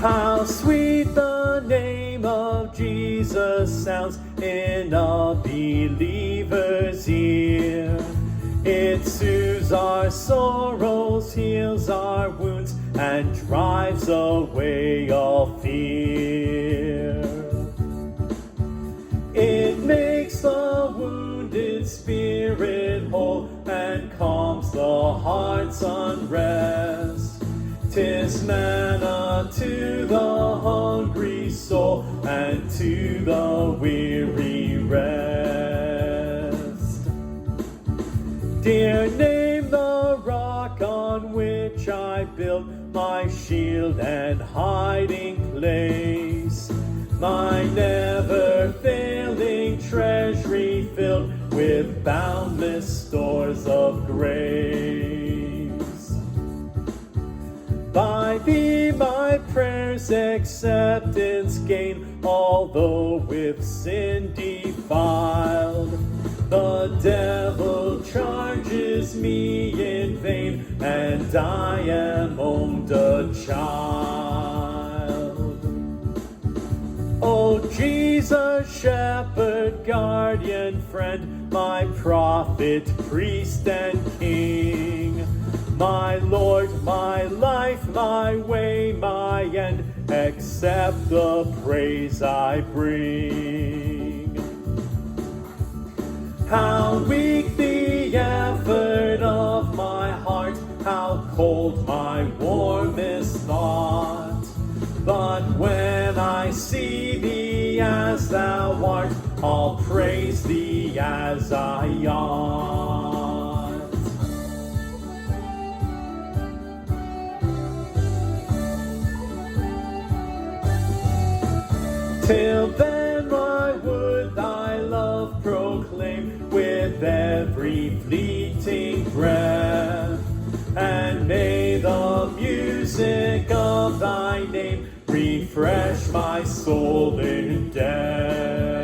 How sweet the name of Jesus sounds in a believer's ear. It soothes our sorrows, heals our wounds, and drives away all fear. It makes the wounded spirit whole and calms the heart's unrest. 'Tis manna to the hungry soul and to the weary rest. Dear name the rock on which I build my shield and hiding place, my never failing treasury filled with boundless stores of grace. By thee my prayers acceptance gain, although with sin defiled. The devil charges me in vain, and I am owned a child. O Jesus, shepherd, guardian, friend, my prophet, priest, and king, my Lord, my life, my way, my end, accept the praise I bring. How weak the effort of my heart, how cold my warmest thought. But when I see thee as thou art, I'll praise thee as I ought. Till then I would thy love proclaim with every fleeting breath, and may the music of thy name refresh my soul in death.